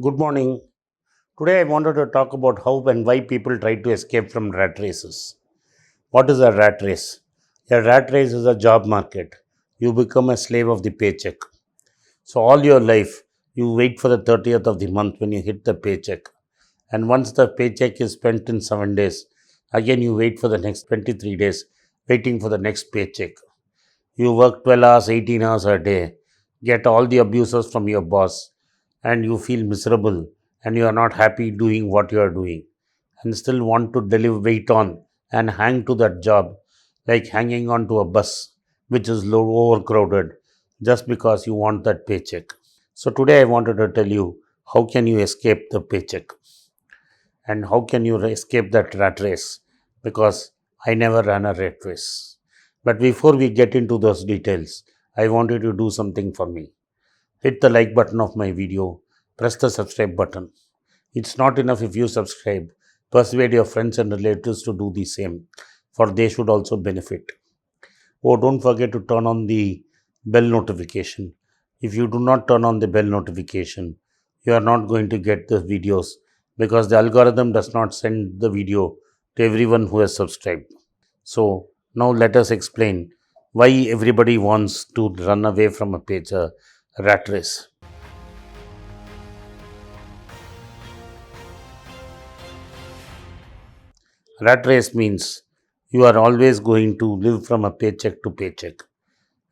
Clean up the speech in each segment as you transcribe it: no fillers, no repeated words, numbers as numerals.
Good morning. Today I wanted to talk about how and why people try to escape from rat races. What is a rat race? A rat race is a job market. You become a slave of the paycheck. So all your life you wait for the 30th of the month when you hit the paycheck. And once the paycheck is spent in 7 days, again you wait for the next 23 days waiting for the next paycheck. You work 12 hours, 18 hours a day, get all the abuses from your boss, and you feel miserable and you are not happy doing what you are doing and still want to deliver wait on and hang to that job like hanging on to a bus which is low overcrowded just because you want that paycheck. So today I wanted to tell you how can you escape the paycheck and how can you escape that rat race because I never ran a rat race. But before we get into those details, I want you to do something for me. Hit the like button of my video, press the subscribe button. It's not enough if you subscribe. Persuade your friends and relatives to do the same, for they should also benefit. Oh, don't forget to turn on the bell notification. If you do not turn on the bell notification, you are not going to get the videos because the algorithm does not send the video to everyone who has subscribed. So, now let us explain why everybody wants to run away from a page, a rat race. Rat race means you are always going to live from a paycheck to paycheck.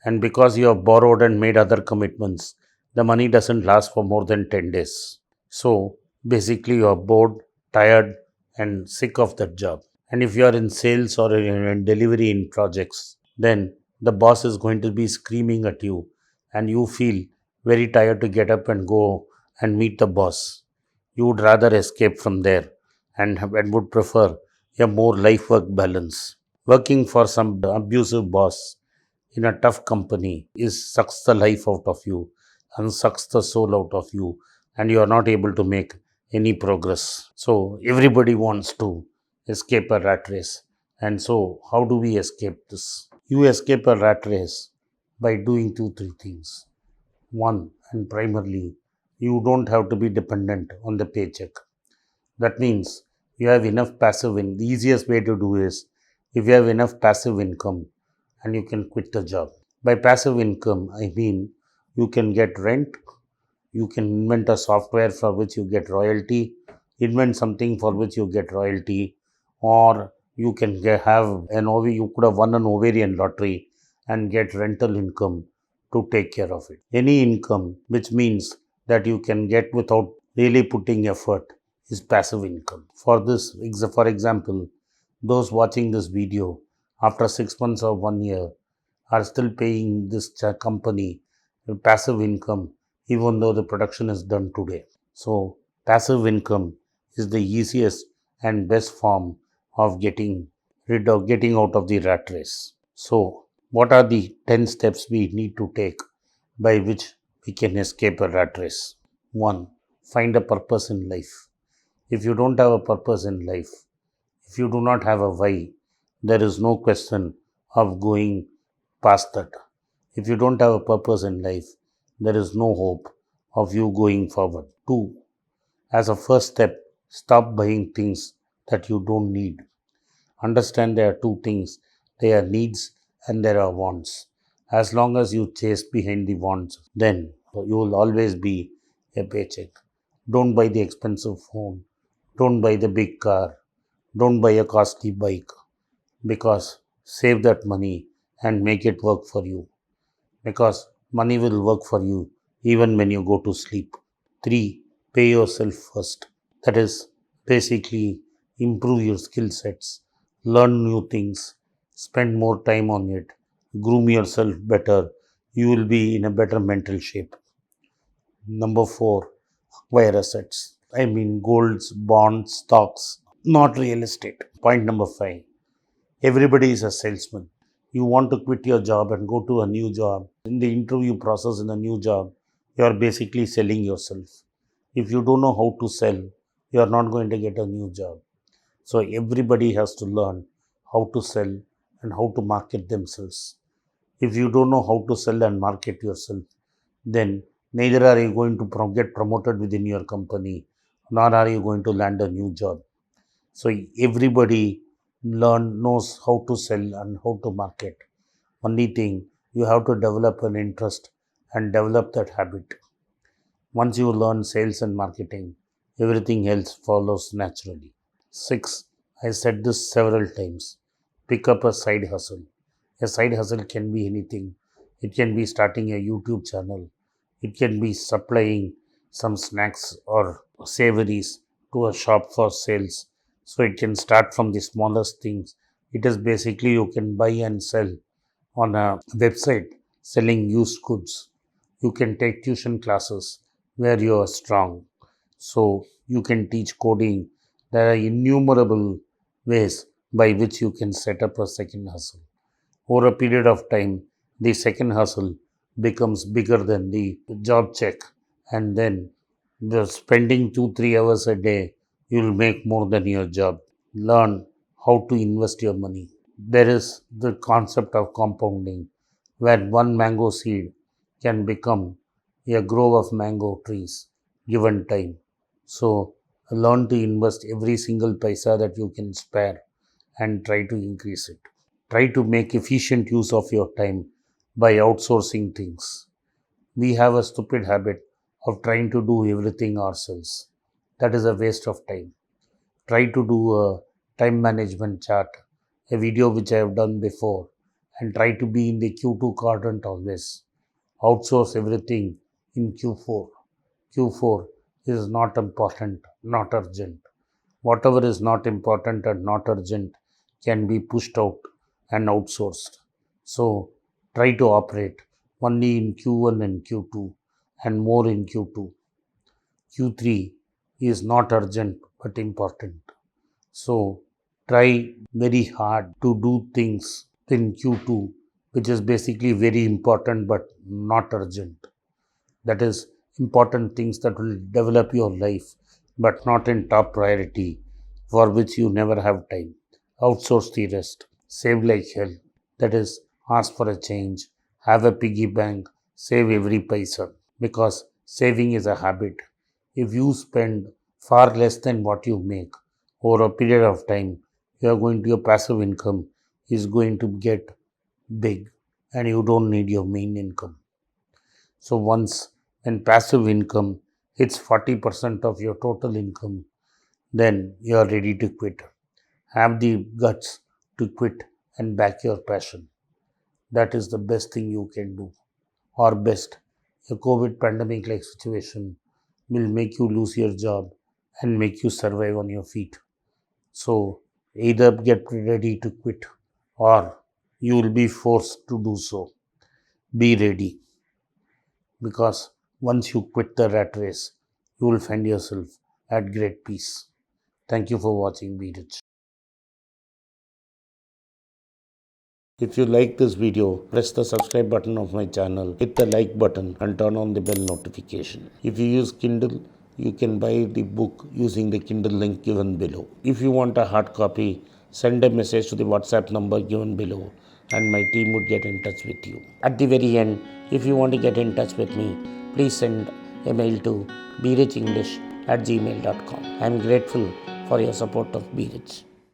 And because you have borrowed and made other commitments, the money doesn't last for more than 10 days. So basically, you are bored, tired, and sick of that job. And if you are in sales or in delivery in projects, then the boss is going to be screaming at you, and you feel very tired to get up and go and meet the boss. You would rather escape from there and would prefer a more life work balance. Working for some abusive boss in a tough company is sucks the life out of you and sucks the soul out of you, and you are not able to make any progress. So everybody wants to escape a rat race. And so how do we escape this? You escape a rat race by doing two, three things. One, and primarily, you don't have to be dependent on the paycheck. That means you have enough passive income. The easiest way to do is if you have enough passive income and you can quit the job. By passive income, I mean you can get rent, you can invent a software for which you get royalty, invent something for which you get royalty, or you can have you could have won an ovarian lottery and get rental income to take care of it. Any income, which means that you can get without really putting effort, is passive income. For example, those watching this video after 6 months or 1 year are still paying this company passive income even though the production is done today. So, passive income is the easiest and best form of getting out of the rat race. So, what are the 10 steps we need to take by which we can escape a rat race? 1. Find a purpose in life. If you don't have a purpose in life, if you do not have a why, there is no question of going past that. If you don't have a purpose in life, there is no hope of you going forward. 2. As a first step, stop buying things that you don't need. Understand there are two things, there are needs and there are wants. As long as you chase behind the wants, then you will always be a paycheck. Don't buy the expensive phone, don't buy the big car, don't buy a costly bike, because save that money and make it work for you, because money will work for you even when you go to sleep. 3. Pay yourself first. That is basically improve your skill sets, learn new things, spend more time on it, groom yourself better. You will be in a better mental shape. Number 4, acquire assets. I mean, golds, bonds, stocks, not real estate. Point number 5, everybody is a salesman. You want to quit your job and go to a new job. In the interview process in a new job, you are basically selling yourself. If you don't know how to sell, you are not going to get a new job. So everybody has to learn how to sell and how to market themselves. If you don't know how to sell and market yourself, then Neither are you going to get promoted within your company, nor are you going to land a new job. So everybody knows how to sell and how to market. Only thing, you have to develop an interest and develop that habit. Once you learn sales and marketing, everything else follows naturally. 6. I said this several times. Pick up a side hustle. A side hustle can be anything. It can be starting a YouTube channel. It can be supplying some snacks or savories to a shop for sales. So it can start from the smallest things. It is basically you can buy and sell on a website selling used goods. You can take tuition classes where you are strong. So you can teach coding. There are innumerable ways by which you can set up a second hustle. Over a period of time, the second hustle becomes bigger than the job check, and then the spending 2 3 hours a day, you'll make more than your job. Learn how to invest your money. There is the concept of compounding, where one mango seed can become a grove of mango trees given time. So, learn to invest every single paisa that you can spare and try to increase it. Try to make efficient use of your time by outsourcing things. We have a stupid habit of trying to do everything ourselves. That is a waste of time. Try to do a time management chart, a video which I have done before, and try to be in the Q2 quadrant always. Outsource everything in Q4. Q4 is not important, not urgent. Whatever is not important and not urgent can be pushed out and outsourced. So try to operate only in Q1 and Q2 and more in Q2. Q3 is not urgent but important. So try very hard to do things in Q2, which is basically very important but not urgent. That is important things that will develop your life, but not in top priority, for which you never have time. Outsource the rest. Save like hell. That is, ask for a change. Have a piggy bank. Save every paisa. Because saving is a habit. If you spend far less than what you make over a period of time, your passive income is going to get big and you don't need your main income. So once when passive income hits 40% of your total income, then you are ready to quit. Have the guts to quit and back your passion. That is the best thing you can do. Or best, a COVID pandemic like situation will make you lose your job and make you survive on your feet. So either get ready to quit or you will be forced to do so. Be ready, because once you quit the rat race, you will find yourself at great peace. Thank you for watching. Be Rich. If you like this video, press the subscribe button of my channel, hit the like button and turn on the bell notification. If you use Kindle, you can buy the book using the Kindle link given below. If you want a hard copy, send a message to the WhatsApp number given below and my team would get in touch with you. At the very end, if you want to get in touch with me, please send a mail to berichenglish@gmail.com. I am grateful for your support of Be Rich.